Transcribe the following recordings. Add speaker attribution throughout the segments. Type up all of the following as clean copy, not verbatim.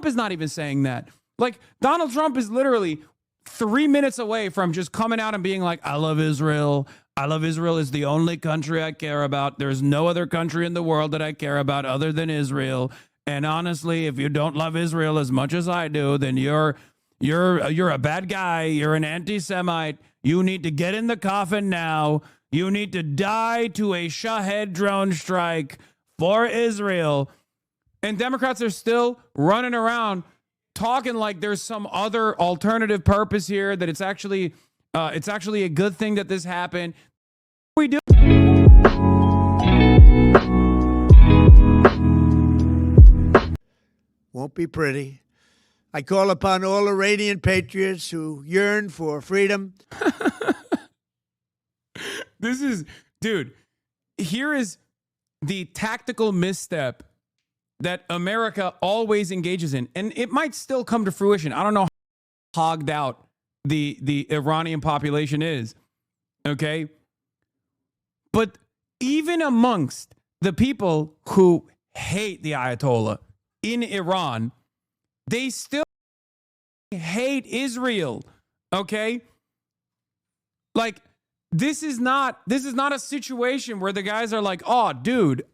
Speaker 1: is not even saying that. Like, Donald Trump is literally 3 minutes away from just coming out and being like, I love Israel. I love Israel is the only country I care about. There's no other country in the world that I care about other than Israel. And honestly, if you don't love Israel as much as I do, then you're a bad guy. You're an anti-Semite. You need to get in the coffin now. You need to die to a Shahed drone strike for Israel. And Democrats are still running around talking like there's some other alternative purpose here, that it's actually a good thing that this happened. We do.
Speaker 2: Won't be pretty. I call upon all Iranian patriots who yearn for freedom.
Speaker 1: This is, dude, here is the tactical misstep that America always engages in. And it might still come to fruition. I don't know how hogged out the Iranian population is. Okay. But even amongst the people who hate the Ayatollah in Iran, they still hate Israel. Okay. Like, this is not a situation where the guys are like, oh, dude,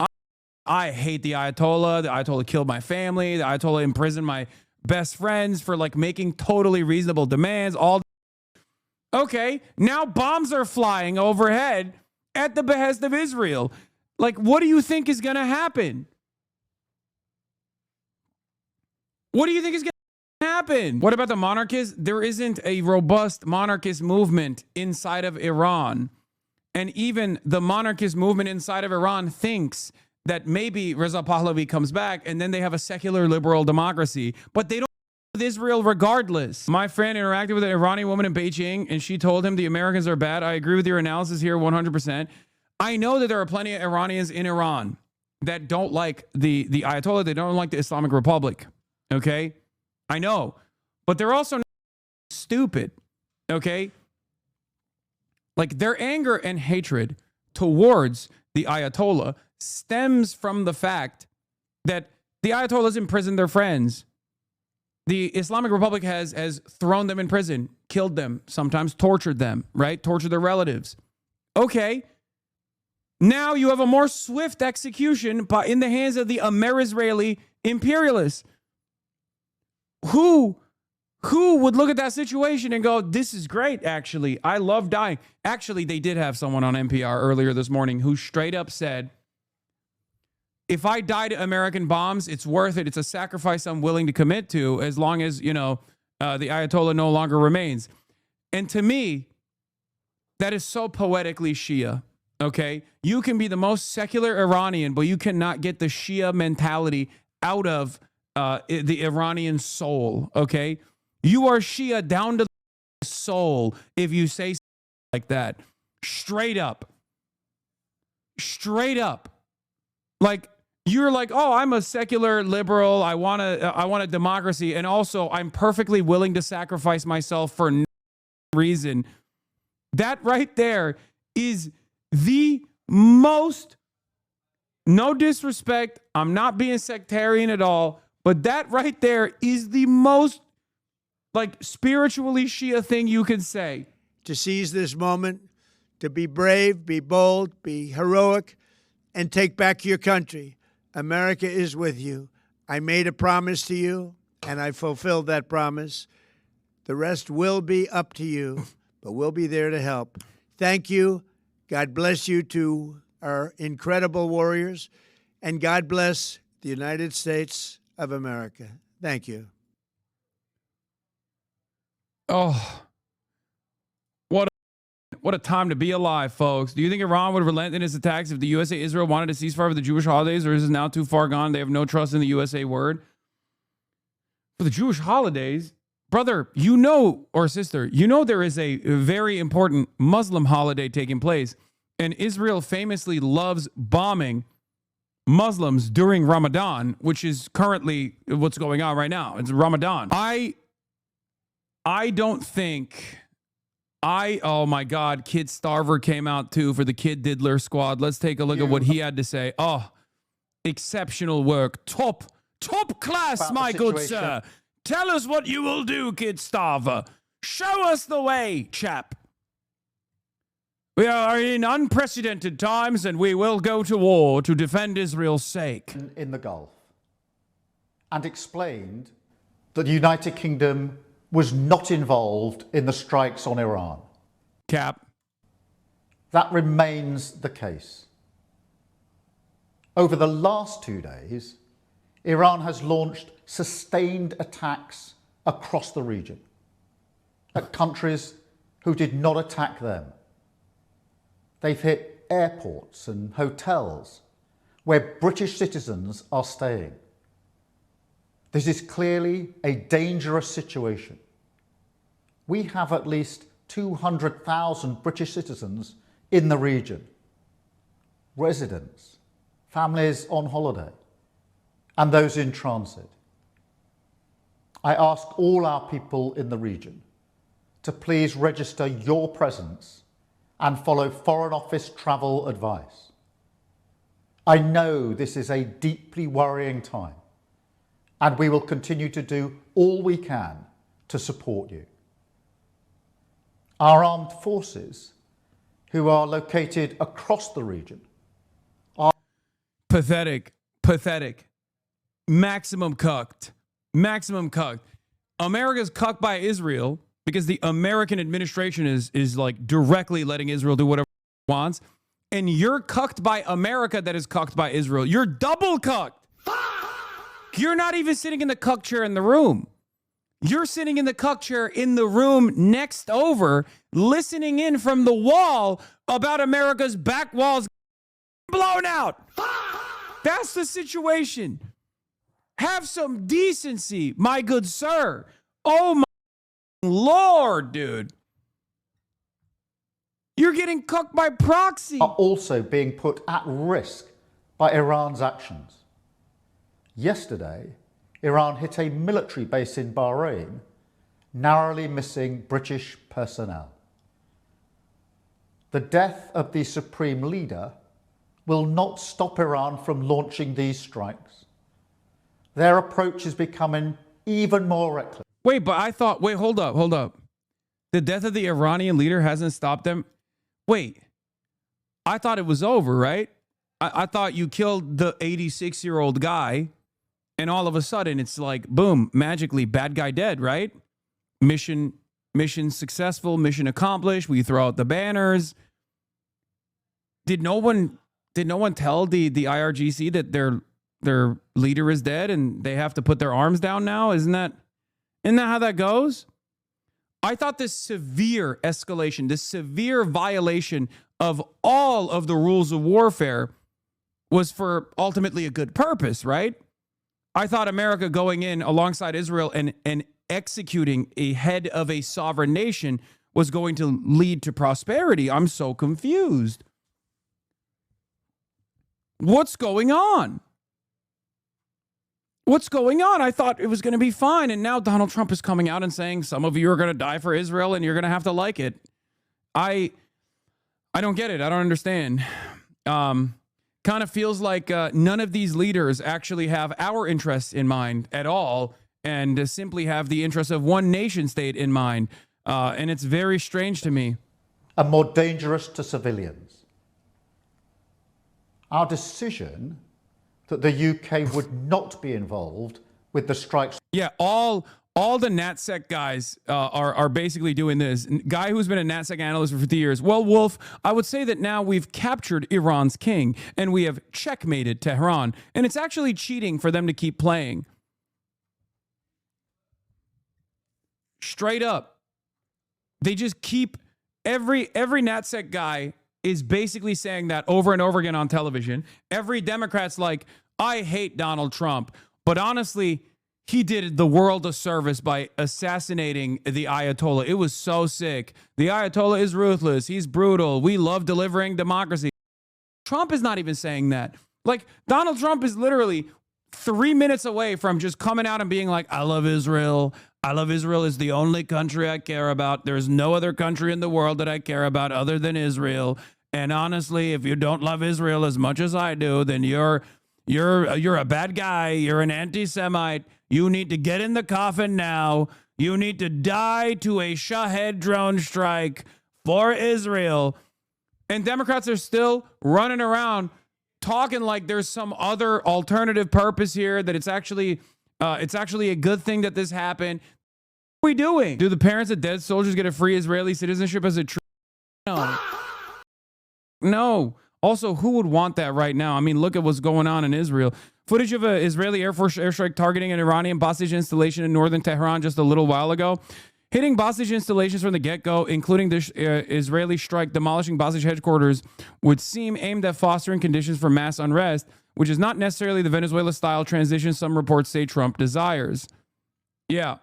Speaker 1: I hate the Ayatollah. The Ayatollah killed my family. The Ayatollah imprisoned my best friends for like making totally reasonable demands. Okay, now bombs are flying overhead at the behest of Israel. Like, what do you think is going to happen? What do you think is going to happen? What about the monarchists? There isn't a robust monarchist movement inside of Iran. And even the monarchist movement inside of Iran thinks that maybe Reza Pahlavi comes back and then they have a secular liberal democracy, but they don't with Israel regardless. My friend interacted with an Iranian woman in Beijing and she told him the Americans are bad. I agree with your analysis here 100%. I know that there are plenty of Iranians in Iran that don't like the Ayatollah. They don't like the Islamic Republic. Okay? I know. But they're also not stupid. Okay? Like, their anger and hatred towards the Ayatollah stems from the fact that the Ayatollahs imprisoned their friends. The Islamic Republic has thrown them in prison, killed them, sometimes tortured them, right? Tortured their relatives. Okay. Now you have a more swift execution in the hands of the Amer-Israeli imperialists. Who would look at that situation and go, this is great, actually. I love dying. Actually, they did have someone on NPR earlier this morning who straight up said, if I die to American bombs, it's worth it. It's a sacrifice I'm willing to commit to as long as, the Ayatollah no longer remains. And to me, that is so poetically Shia, okay? You can be the most secular Iranian, but you cannot get the Shia mentality out of the Iranian soul, okay? You are Shia down to the soul if you say something like that. Straight up. Straight up. Like, you're like, oh, I'm a secular liberal. I want a democracy. And also, I'm perfectly willing to sacrifice myself for no reason. That right there is the most, no disrespect, I'm not being sectarian at all, but that right there is the most, like, spiritually Shia thing you can say.
Speaker 2: To seize this moment, to be brave, be bold, be heroic, and take back your country. America is with you. I made a promise to you, and I fulfilled that promise. The rest will be up to you, but we'll be there to help. Thank you. God bless you to our incredible warriors, and God bless the United States of America. Thank you.
Speaker 1: Oh, what a time to be alive, folks. Do you think Iran would relent in its attacks if the USA Israel wanted to cease fire for the Jewish holidays, or is it now too far gone? They have no trust in the USA word. For the Jewish holidays, brother, or sister, there is a very important Muslim holiday taking place, and Israel famously loves bombing Muslims during Ramadan, which is currently what's going on right now. It's Ramadan. I don't think... oh my God, Kid Starver came out too for the Kid Diddler squad. Let's take a look at what he had to say. Oh, exceptional work. Top Top class,
Speaker 3: about the
Speaker 1: my good
Speaker 3: situation.
Speaker 1: sir. Tell us what you will do, Kid Starver. Show us the way, chap. We are in unprecedented times, and we will go to war to defend Israel's sake.
Speaker 3: In the Gulf, and explained that the United Kingdom was not involved in the strikes on Iran.
Speaker 1: Cap.
Speaker 3: That remains the case. Over the last 2 days, Iran has launched sustained attacks across the region at countries who did not attack them. They've hit airports and hotels where British citizens are staying. This is clearly a dangerous situation. We have at least 200,000 British citizens in the region, residents, families on holiday, and those in transit. I ask all our people in the region to please register your presence and follow Foreign Office travel advice. I know this is a deeply worrying time, and we will continue to do all we can to support you. Our armed forces, who are located across the region, are
Speaker 1: Pathetic. Pathetic. Maximum cucked. Maximum cucked. America's cucked by Israel because the American administration is like directly letting Israel do whatever it wants. And you're cucked by America that is cucked by Israel. You're double cucked. You're not even sitting in the cuck chair in the room. You're sitting in the cuck chair in the room next over, listening in from the wall about America's back walls blown out. That's the situation. Have some decency, my good sir. Oh my Lord, dude. You're getting cucked by proxy.
Speaker 3: are also being put at risk by Iran's actions. Yesterday, Iran hit a military base in Bahrain, narrowly missing British personnel. The death of the supreme leader will not stop Iran from launching these strikes. Their approach is becoming even more reckless.
Speaker 1: Wait, but I thought, wait, hold up. The death of the Iranian leader hasn't stopped them. Wait, I thought it was over, right? I thought you killed the 86-year-old guy, and all of a sudden it's like, boom, magically, bad guy dead, right? Mission successful, mission accomplished. We throw out the banners. Did no one tell the IRGC that their leader is dead and they have to put their arms down now? Isn't that how that goes? I thought this severe escalation, this severe violation of all of the rules of warfare was for ultimately a good purpose, right? I thought America going in alongside Israel and executing a head of a sovereign nation was going to lead to prosperity. I'm so confused. What's going on? What's going on? I thought it was going to be fine. And now Donald Trump is coming out and saying some of you are going to die for Israel and you're going to have to like it. I don't get it. I don't understand. Kind of feels like none of these leaders actually have our interests in mind at all and simply have the interests of one nation state in mind. And it's very strange to me.
Speaker 3: And more dangerous to civilians. Our decision that the UK would not be involved with the strikes.
Speaker 1: Yeah, all the NatSec guys are basically doing this. Guy who's been a NatSec analyst for 50 years. Well, Wolf, I would say that now we've captured Iran's king and we have checkmated Tehran. And it's actually cheating for them to keep playing. Straight up. They just keep every NatSec guy is basically saying that over and over again on television. Every Democrat's like, I hate Donald Trump. But honestly, he did the world a service by assassinating the Ayatollah. It was so sick. The Ayatollah is ruthless. He's brutal. We love delivering democracy. Trump is not even saying that. Like, Donald Trump is literally 3 minutes away from just coming out and being like, I love Israel. I love Israel is the only country I care about. There's no other country in the world that I care about other than Israel. And honestly, if you don't love Israel as much as I do, then you're You're a bad guy. You're an anti-Semite. You need to get in the coffin now. You need to die to a Shahed drone strike for Israel. And Democrats are still running around talking like there's some other alternative purpose here, that it's actually a good thing that this happened. What are we doing? Do the parents of dead soldiers get a free Israeli citizenship as a true? No. No. Also, who would want that right now? I mean, look at what's going on in Israel. Footage of an Israeli Air Force airstrike targeting an Iranian hostage installation in northern Tehran just a little while ago. Hitting hostage installations from the get-go, including the Israeli strike demolishing hostage headquarters, would seem aimed at fostering conditions for mass unrest, which is not necessarily the Venezuela-style transition some reports say Trump desires. Yeah.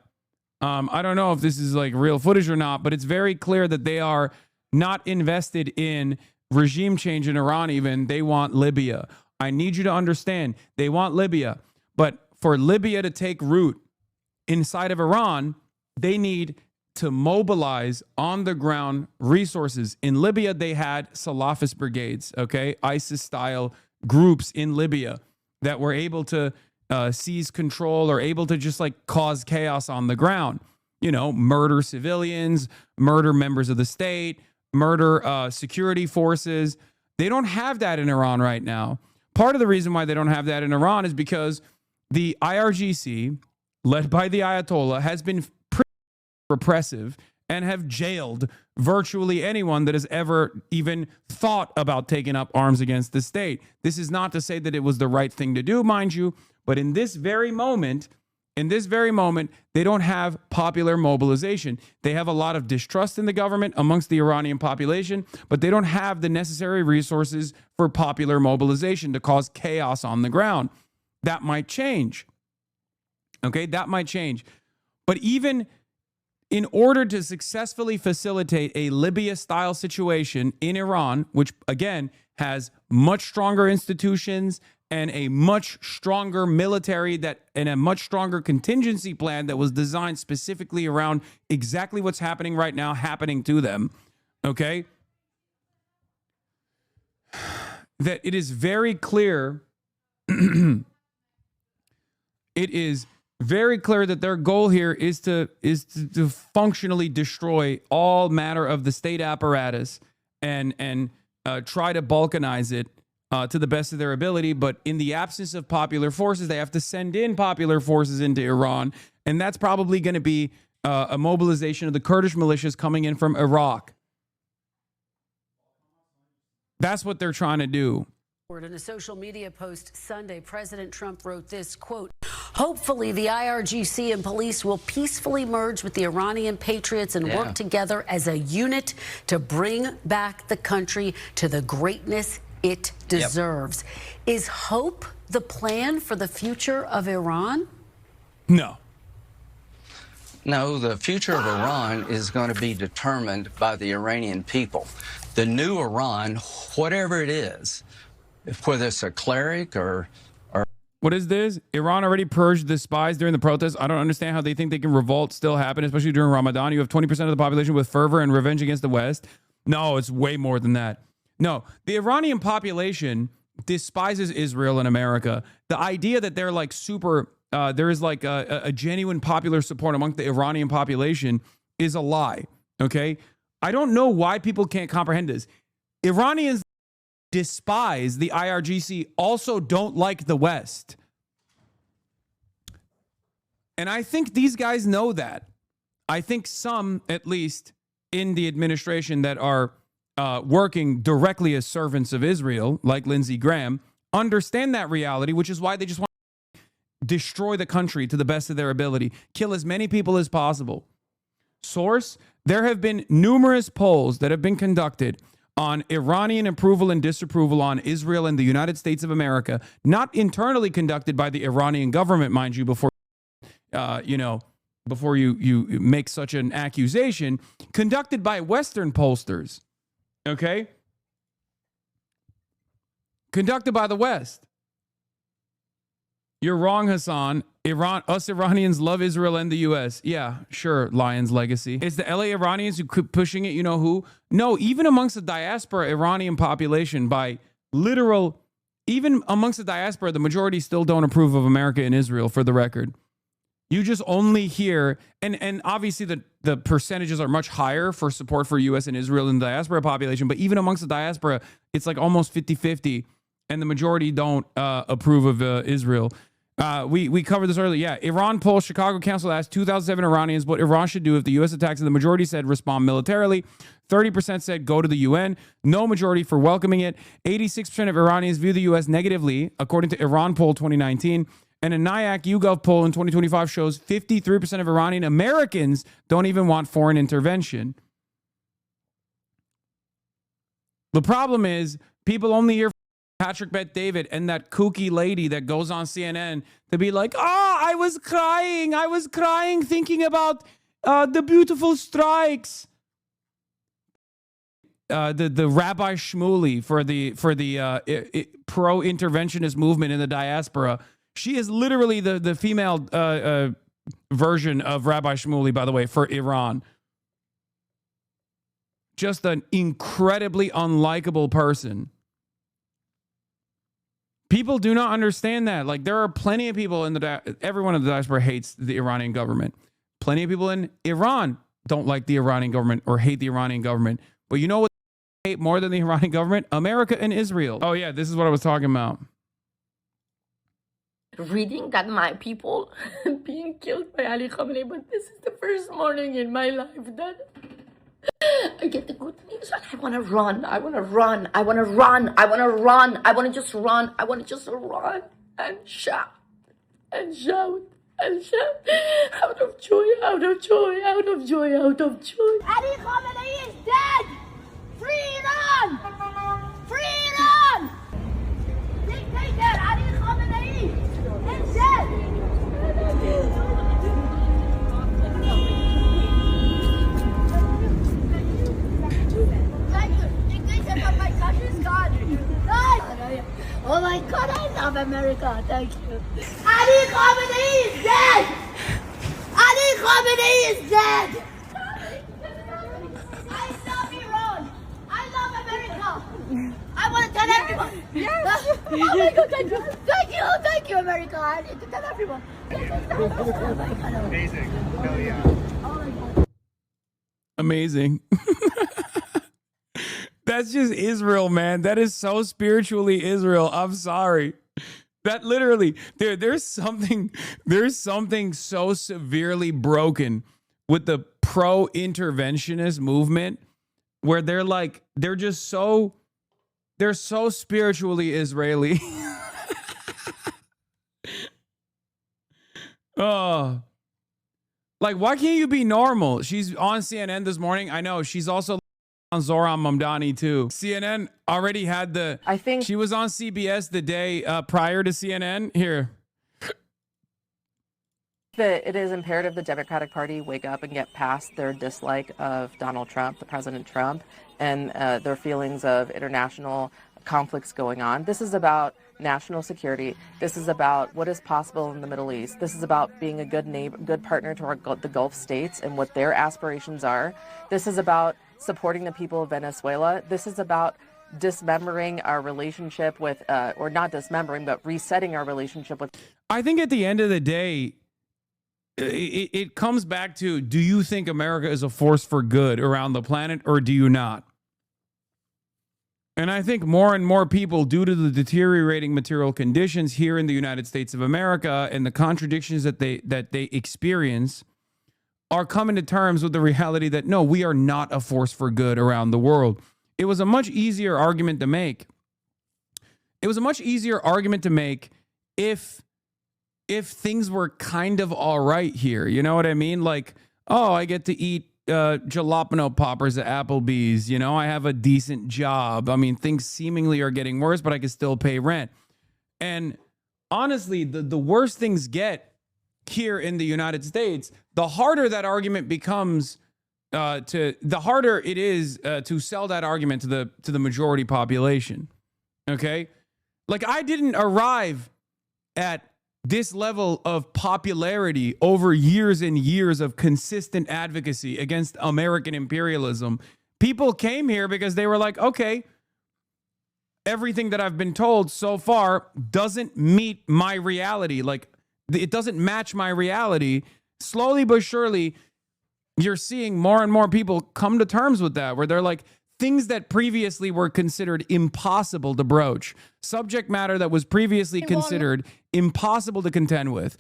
Speaker 1: I don't know if this is like real footage or not, but it's very clear that they are not invested in regime change in Iran even. They want Libya. I need you to understand, they want Libya. But for Libya to take root inside of Iran, they need to mobilize on-the-ground resources. In Libya, they had Salafist brigades, okay? ISIS-style groups in Libya that were able to seize control or able to just like cause chaos on the ground. You know, murder civilians, murder members of the state, murder security forces. They don't have that in Iran right now. Part of the reason why they don't have that in Iran is because the IRGC, led by the Ayatollah, has been pretty repressive and have jailed virtually anyone that has ever even thought about taking up arms against the state. This is not to say that it was the right thing to do, mind you, but in this very moment, they don't have popular mobilization. They have a lot of distrust in the government amongst the Iranian population, but they don't have the necessary resources for popular mobilization to cause chaos on the ground. That might change. Okay, that might change. But even in order to successfully facilitate a Libya-style situation in Iran, which again has much stronger institutions and a much stronger military and a much stronger contingency plan that was designed specifically around exactly what's happening right now happening to them, okay? That it is very clear, it is very clear that their goal here is to functionally destroy all matter of the state apparatus and try to balkanize it to the best of their ability. But in the absence of popular forces, they have to send in popular forces into Iran. And that's probably going to be a mobilization of the Kurdish militias coming in from Iraq. That's what they're trying to do.
Speaker 4: In a social media post Sunday, President Trump wrote this, quote, "Hopefully the IRGC and police will peacefully merge with the Iranian patriots and work together as a unit to bring back the country to the greatness it deserves." Is hope the plan for the future of Iran?
Speaker 1: No.
Speaker 5: No, the future of Iran is going to be determined by the Iranian people. The new Iran, whatever it is, whether it's a cleric or
Speaker 1: what is this? Iran already purged the spies during the protests. I don't understand how they think they can revolt still happen, especially during Ramadan. You have 20% of the population with fervor and revenge against the West. No, it's way more than that. No, the Iranian population despises Israel and America. The idea that they're like super, there is like a genuine popular support among the Iranian population is a lie. Okay. I don't know why people can't comprehend this. Iranians despise the IRGC, also don't like the West. And I think these guys know that. I think some, at least in the administration that are working directly as servants of Israel, like Lindsey Graham, understand that reality, which is why they just want to destroy the country to the best of their ability, kill as many people as possible. Source, there have been numerous polls that have been conducted on Iranian approval and disapproval on Israel and the United States of America, not internally conducted by the Iranian government, mind you, before you make such an accusation, conducted by Western pollsters. Okay? Conducted by the West. You're wrong, Hasan. Us Iranians love Israel and the U.S. Yeah, sure, Lion's legacy. It's the LA Iranians who keep pushing it, you know who? No, even amongst the diaspora Iranian population, by literal even amongst the diaspora, the majority still don't approve of America and Israel, for the record. You just only hear, and obviously the percentages are much higher for support for U.S. and Israel in the diaspora population, but even amongst the diaspora, it's like almost 50-50, and the majority don't approve of Israel. We covered this earlier. Yeah, Iran poll, Chicago Council asked 2007 Iranians what Iran should do if the U.S. attacks, and the majority said respond militarily. 30% said go to the UN. No majority for welcoming it. 86% of Iranians view the U.S. negatively, according to Iran poll 2019. And a NIAC YouGov poll in 2025 shows 53% of Iranian Americans don't even want foreign intervention. The problem is people only hear Patrick Bet-David and that kooky lady that goes on CNN to be like, oh, I was crying thinking about the beautiful strikes. The Rabbi Shmuley for the pro-interventionist movement in the diaspora. She is literally the female version of Rabbi Shmuley, by the way, for Iran. Just an incredibly unlikable person. People do not understand that. Like, there are plenty of people in everyone in the diaspora hates the Iranian government. Plenty of people in Iran don't like the Iranian government or hate the Iranian government. But you know what they hate more than the Iranian government? America and Israel. Oh yeah, this is what I was talking about.
Speaker 6: Reading that my people being killed by Ali Khamenei, but this is the first morning in my life that I get the good news and I want to run. I want to run. I want to run. I want to run. I want to just run. I want to just run and shout and shout and shout out of joy, out of joy, out of joy, out of joy.
Speaker 7: Ali Khamenei is dead! Free Iran! Free Iran! Dictator Ali Khamenei is dead! Oh my God, I love America. Thank you. Ali Khamenei is dead! Ali Khamenei is dead! I love Iran. I love America. I want to tell everyone. Yes. Oh my God, thank you. Thank you. Thank you, America. I need to tell everyone.
Speaker 8: Amazing. Hell yeah.
Speaker 7: Oh my God.
Speaker 1: Amazing. That's just Israel, man. That is so spiritually Israel. I'm sorry. That literally, there's something so severely broken with the pro-interventionist movement where they're so spiritually Israeli. Oh. Like, why can't you be normal? She's on CNN this morning. I know. She's also on Zoran Mamdani too. CNN already had she was on CBS the day prior to CNN. Here.
Speaker 9: It is imperative the Democratic Party wake up and get past their dislike of Donald Trump, the President Trump, and their feelings of international conflicts going on. This is about national security. This is about what is possible in the Middle East. This is about being a good neighbor, good partner to the Gulf states and what their aspirations are. This is about supporting the people of Venezuela. This is about dismembering our relationship with, or not dismembering, but resetting our relationship with.
Speaker 1: I think at the end of the day, it comes back to, do you think America is a force for good around the planet, or do you not? And I think more and more people, due to the deteriorating material conditions here in the United States of America and the contradictions that they experience, are coming to terms with the reality that, no, we are not a force for good around the world. It was a much easier argument to make. It was a much easier argument to make if things were kind of all right here. You know what I mean? Like, oh, I get to eat jalapeno poppers at Applebee's. You know, I have a decent job. I mean, things seemingly are getting worse, but I can still pay rent. And honestly, the worse things get here in the United States, the harder that argument becomes, the harder it is to sell that argument to the majority population. Okay? Like, I didn't arrive at this level of popularity over years and years of consistent advocacy against American imperialism. People came here because they were like, okay, everything that I've been told so far doesn't meet my reality. Like, it doesn't match my reality. Slowly but surely, you're seeing more and more people come to terms with that, where they're like, things that previously were considered impossible to broach, subject matter that was previously considered impossible to contend with,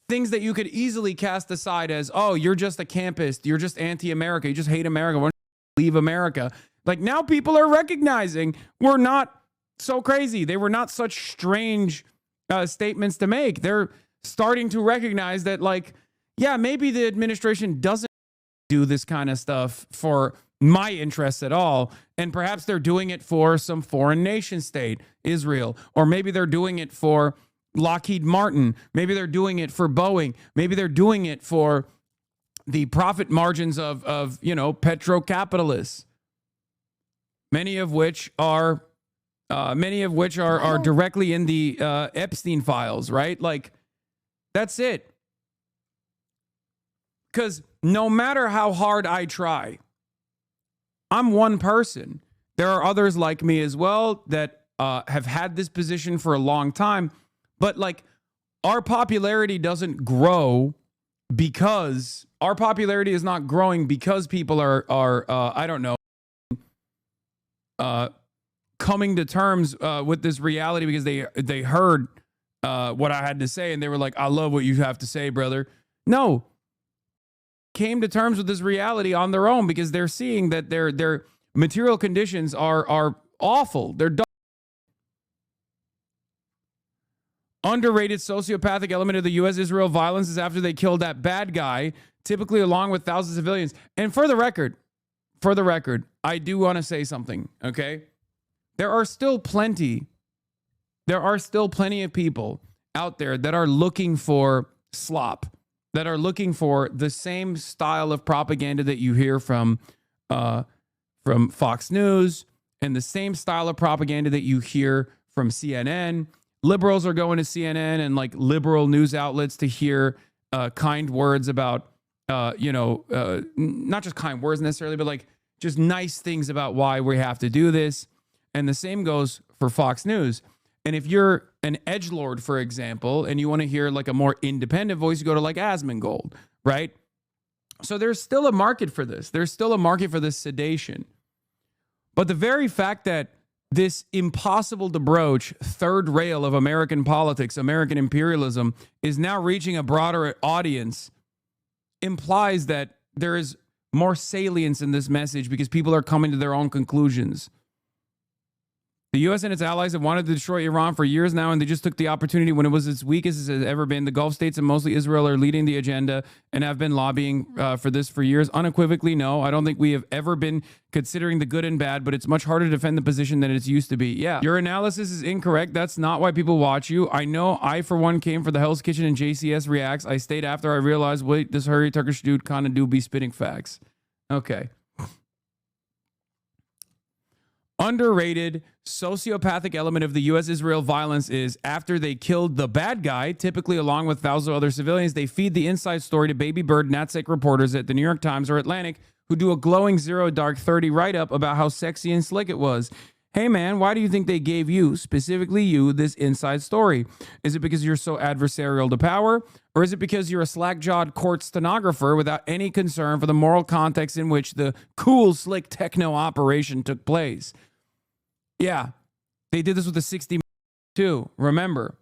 Speaker 1: things that you could easily cast aside as, oh, you're just a campist, you're just anti-America, you just hate America, why don't you leave America? Like, now people are recognizing we're not so crazy. They were not such strange statements to make. They're starting to recognize that, like, yeah, maybe the administration doesn't do this kind of stuff for my interests at all. And perhaps they're doing it for some foreign nation state, Israel, or maybe they're doing it for Lockheed Martin. Maybe they're doing it for Boeing. Maybe they're doing it for the profit margins of you know, petrocapitalists, many of which are directly in the Epstein files, right? Like, that's it. Because no matter how hard I try, I'm one person. There are others like me as well that have had this position for a long time. But, like, our popularity doesn't grow because our popularity is not growing because people are I don't know, coming to terms with this reality because they heard what I had to say and they were like, I love what you have to say, brother. No, came to terms with this reality on their own because they're seeing that their material conditions are awful. They're underrated sociopathic element of the U.S.-Israel violence is after they killed that bad guy, typically along with thousands of civilians. And for the record, I do want to say something, okay? There are still plenty of people out there that are looking for slop, that are looking for the same style of propaganda that you hear from Fox News and the same style of propaganda that you hear from CNN. Liberals are going to CNN and like liberal news outlets to hear kind words about, not just kind words necessarily, but like just nice things about why we have to do this. And the same goes for Fox News. And if you're an edgelord, for example, and you want to hear like a more independent voice, you go to like Asmongold, right? So there's still a market for this. There's still a market for this sedation. But the very fact that this impossible to broach third rail of American politics, American imperialism, is now reaching a broader audience implies that there is more salience in this message because people are coming to their own conclusions. The U.S. and its allies have wanted to destroy Iran for years now, and they just took the opportunity when it was its weakest as it has ever been. The Gulf states and mostly Israel are leading the agenda and have been lobbying for this for years. Unequivocally, no. I don't think we have ever been considering the good and bad, but it's much harder to defend the position than it's used to be. Yeah, your analysis is incorrect. That's not why people watch you. I know I, for one, came for the Hell's Kitchen and JCS Reacts. I stayed after I realized, wait, this hurry Turkish dude kind of do be spitting facts. Okay. Underrated sociopathic element of the U.S.-Israel violence is after they killed the bad guy, typically along with thousands of other civilians, they feed the inside story to baby bird NatSec reporters at the New York Times or Atlantic who do a glowing 0 dark 30 write-up about how sexy and slick it was. Hey man, why do you think they gave you, specifically you, this inside story? Is it because you're so adversarial to power? Or is it because you're a slack-jawed court stenographer without any concern for the moral context in which the cool, slick techno operation took place? Yeah, they did this with the 60 too, remember.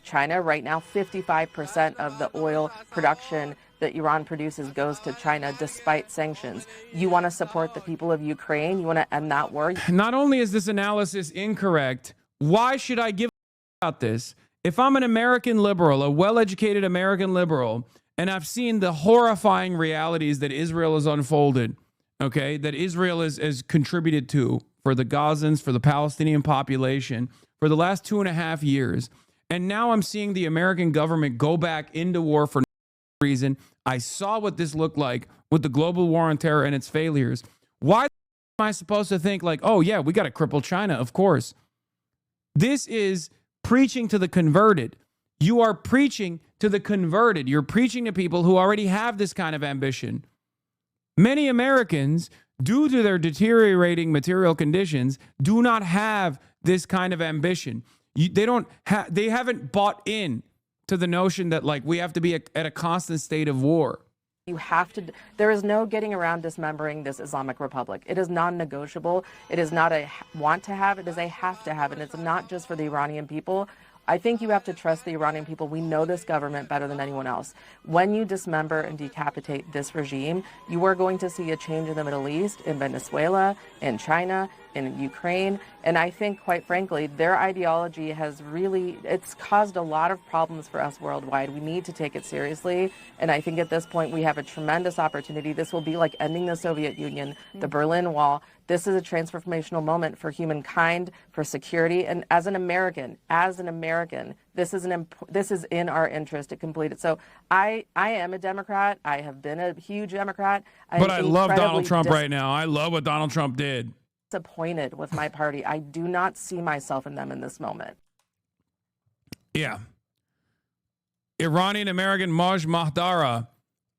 Speaker 9: China right now, 55% of the oil production that Iran produces goes to China despite sanctions. You want to support the people of Ukraine? You want to end that war?
Speaker 1: Not only is this analysis incorrect, why should I give a about this? If I'm an American liberal, a well-educated American liberal, and I've seen the horrifying realities that Israel has unfolded, okay, that Israel has contributed to for the Gazans, for the Palestinian population, for the last 2.5 years, and now I'm seeing the American government go back into war for no reason. I saw what this looked like with the global war on terror and its failures. Why am I supposed to think like, oh yeah, we got to cripple China? Of course. This is preaching to the converted. You are preaching to the converted. You're preaching to people who already have this kind of ambition. Many Americans due to their deteriorating material conditions, do not have this kind of ambition. They haven't bought in to the notion that like we have to be at a constant state of war.
Speaker 9: You have to, there is no getting around dismembering this Islamic Republic. It is non-negotiable. It is not a want to have, it is a have to have. And it's not just for the Iranian people. I think you have to trust the Iranian people. We know this government better than anyone else. When you dismember and decapitate this regime, you are going to see a change in the Middle East, in Venezuela, in China, in Ukraine. And I think, quite frankly, their ideology has really, it's caused a lot of problems for us worldwide. We need to take it seriously. And I think at this point, we have a tremendous opportunity. This will be like ending the Soviet Union, the Berlin Wall. This is a transformational moment for humankind, for security. And as an American, this is in our interest to complete it. So I am a Democrat. I have been a huge Democrat.
Speaker 1: But I love Donald Trump right now. I love what Donald Trump did.
Speaker 9: Disappointed with my party. I do not see myself in them in this moment.
Speaker 1: Yeah. Iranian American Maj Mahdara.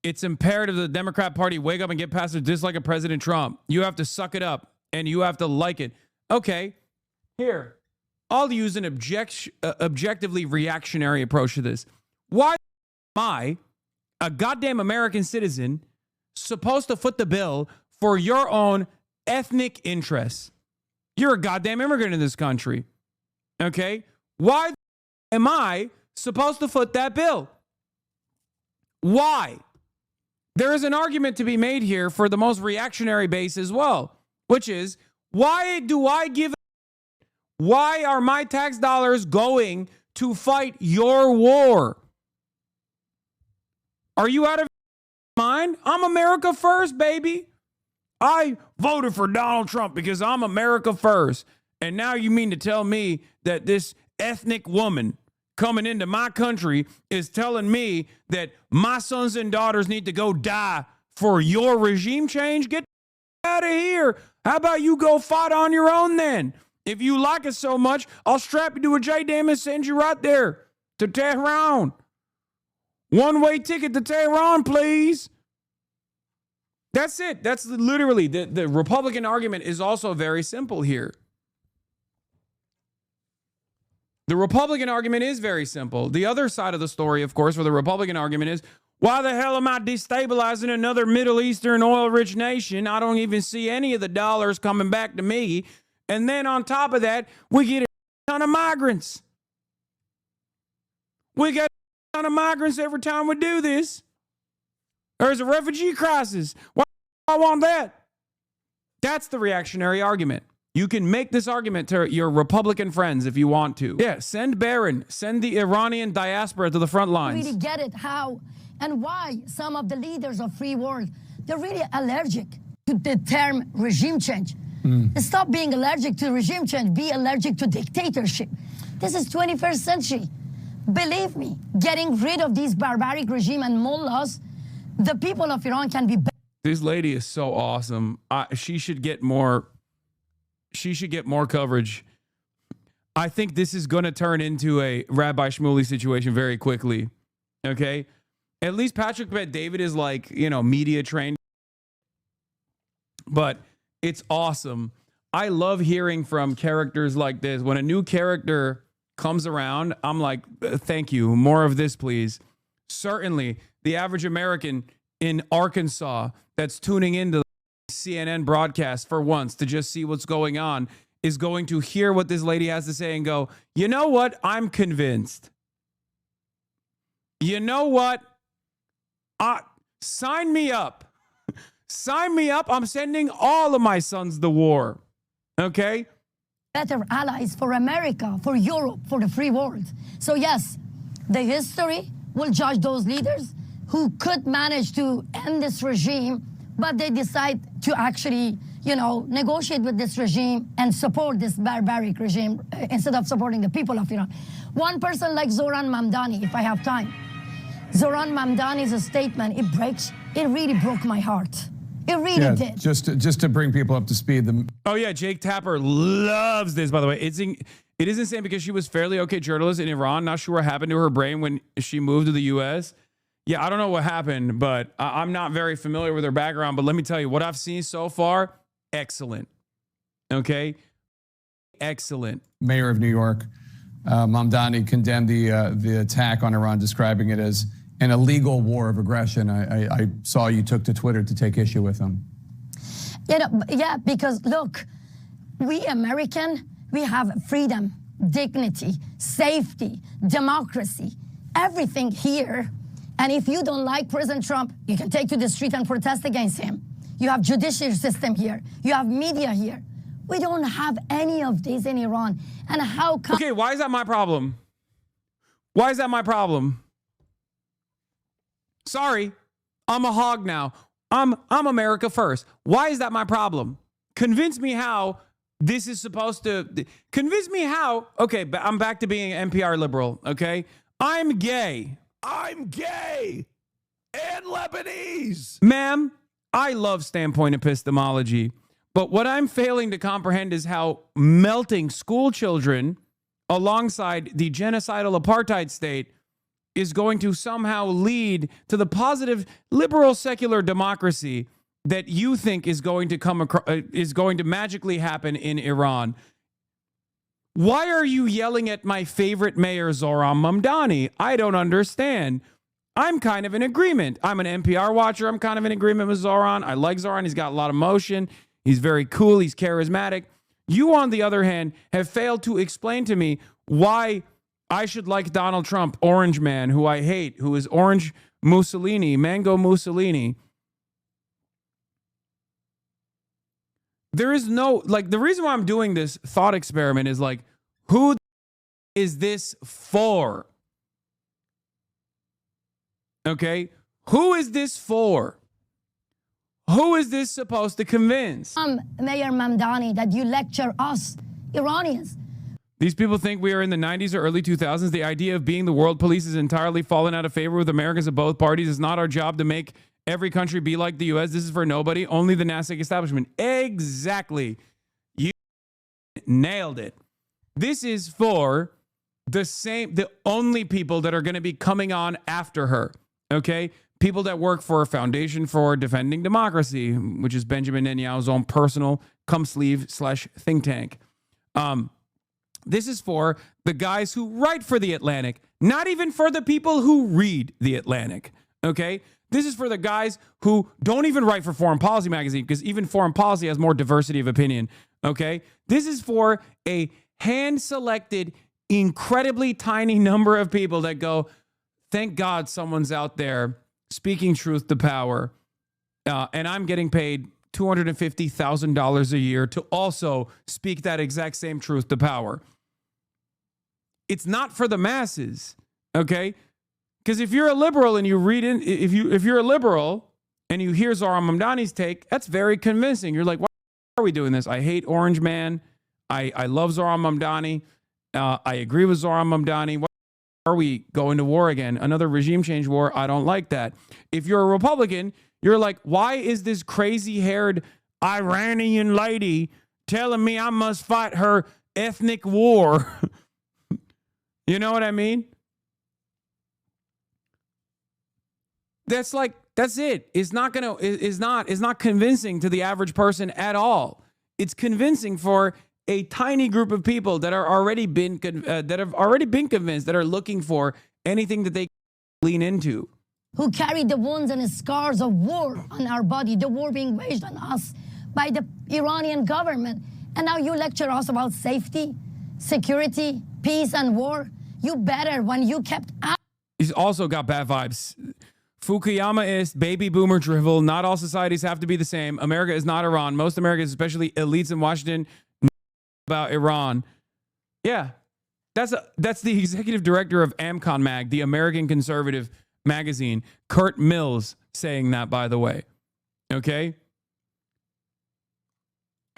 Speaker 1: It's imperative that the Democrat Party wake up and get past their dislike of President Trump. You have to suck it up and you have to like it. Okay, here. I'll use an objectively reactionary approach to this. Why am I, a goddamn American citizen, supposed to foot the bill for your own ethnic interests? You're a goddamn immigrant in this country. Okay? Why am I supposed to foot that bill? Why? There is an argument to be made here for the most reactionary base as well, which is, why do I give a why are my tax dollars going to fight your war? Are you out of your mind? I'm America first, baby. I voted for Donald Trump because I'm America first. And now you mean to tell me that this ethnic woman coming into my country is telling me that my sons and daughters need to go die for your regime change? Get out of here. How about you go fight on your own then? If you like it so much, I'll strap you to a JDAM and send you right there to Tehran. One-way ticket to Tehran, please. That's it. That's literally the Republican argument is also very simple here. The Republican argument is very simple. The other side of the story, of course, for the Republican argument is, why the hell am I destabilizing another Middle Eastern oil-rich nation? I don't even see any of the dollars coming back to me. And then on top of that, we get a ton of migrants. We get a ton of migrants every time we do this. There's a refugee crisis. Why do I want that? That's the reactionary argument. You can make this argument to your Republican friends if you want to. Yeah, send Barron. Send the Iranian diaspora to the front lines.
Speaker 7: Really get it how and why some of the leaders of free world, they're really allergic to the term regime change. Stop being allergic to regime change. Be allergic to dictatorship. This is 21st century. Believe me, getting rid of these barbaric regime and mullahs, the people of Iran can be better.
Speaker 1: This lady is so awesome. She should get more. She should get more coverage. I think this is going to turn into a Rabbi Shmuley situation very quickly. Okay, at least Patrick Bet-David is like, you know, media trained, but it's awesome. I love hearing from characters like this. When a new character comes around, I'm like, thank you. More of this, please. Certainly, the average American in Arkansas that's tuning into the CNN broadcast for once to just see what's going on is going to hear what this lady has to say and go, you know what? I'm convinced. You know what? Sign me up. Sign me up. I'm sending all of my sons to war. Okay?
Speaker 7: Better allies for America, for Europe, for the free world. So yes, the history will judge those leaders who could manage to end this regime, but they decide to actually, you know, negotiate with this regime and support this barbaric regime instead of supporting the people of Iran. One person like Zoran Mamdani, if I have time. Zoran Mamdani's statement, it really broke my heart. It really did.
Speaker 8: Just to bring people up to speed.
Speaker 1: Oh yeah, Jake Tapper loves this, by the way. It is insane because she was fairly okay journalist in Iran. Not sure what happened to her brain when she moved to the U.S. Yeah, I don't know what happened, but I'm not very familiar with her background. But let me tell you, what I've seen so far, excellent. Okay? Excellent.
Speaker 8: Mayor of New York, Mamdani, condemned the attack on Iran, describing it as an illegal war of aggression. I saw you took to Twitter to take issue with him.
Speaker 7: You know, yeah, because look, we American, we have freedom, dignity, safety, democracy, everything here. And if you don't like President Trump, you can take to the street and protest against him. You have judicial system here. You have media here. We don't have any of this in Iran. And how come?
Speaker 1: Okay, why is that my problem? Why is that my problem? Sorry, I'm a hog now. I'm America first. Why is that my problem? Convince me how this is supposed to... Convince me how... Okay, but I'm back to being an NPR liberal, okay? I'm gay.
Speaker 10: I'm gay and Lebanese.
Speaker 1: Ma'am, I love standpoint epistemology, but what I'm failing to comprehend is how melting school children alongside the genocidal apartheid state is going to somehow lead to the positive liberal secular democracy that you think is going to come across, is going to magically happen in Iran. Why are you yelling at my favorite mayor, Zohran Mamdani? I don't understand. I'm kind of in agreement. I'm an NPR watcher. I'm kind of in agreement with Zohran. I like Zohran. He's got a lot of motion. He's very cool. He's charismatic. You, on the other hand, have failed to explain to me why I should like Donald Trump, Orange Man, who I hate, who is Orange Mussolini, Mango Mussolini. There is no, like, the reason why I'm doing this thought experiment is like, who is this for? Okay? Who is this for? Who is this supposed to convince?
Speaker 7: Mayor Mamdani, that you lecture us, Iranians.
Speaker 1: These people think we are in the 90s or early 2000s. The idea of being the world police is entirely fallen out of favor with Americans of both parties. It's not our job to make every country be like the U.S. This is for nobody, only the NASDAQ establishment. Exactly. You nailed it. This is for the only people that are going to be coming on after her. Okay? People that work for a foundation for defending democracy, which is Benjamin Netanyahu's own personal /think tank. This is for the guys who write for The Atlantic, not even for the people who read The Atlantic. Okay? This is for the guys who don't even write for Foreign Policy magazine, because even Foreign Policy has more diversity of opinion. Okay? This is for a hand-selected, incredibly tiny number of people that go, thank God someone's out there speaking truth to power, and I'm getting paid $250,000 a year to also speak that exact same truth to power. It's not for the masses, okay? Because if you're a liberal and you read in, if you're a liberal and you hear Zohran Mamdani's take, that's very convincing. You're like, why are we doing this? I hate Orange Man. I love Zohran Mamdani. I agree with Zohran Mamdani. Why are we going to war again? Another regime change war? I don't like that. If you're a Republican, you're like, why is this crazy-haired Iranian lady telling me I must fight her ethnic war? You know what I mean? That's it. It's not convincing to the average person at all. It's convincing for a tiny group of people that have already been convinced, that are looking for anything that they can lean into.
Speaker 7: Who carry the wounds and scars of war on our body, the war being waged on us by the Iranian government. And now you lecture us about safety, security, peace, and war. You better when you kept out.
Speaker 1: He's also got bad vibes. Fukuyama-ist, baby boomer drivel. Not all societies have to be the same. America is not Iran. Most Americans, especially elites in Washington, know about Iran. Yeah, that's the executive director of Amcon Mag, the American conservative magazine, Kurt Mills, saying that, by the way. Okay?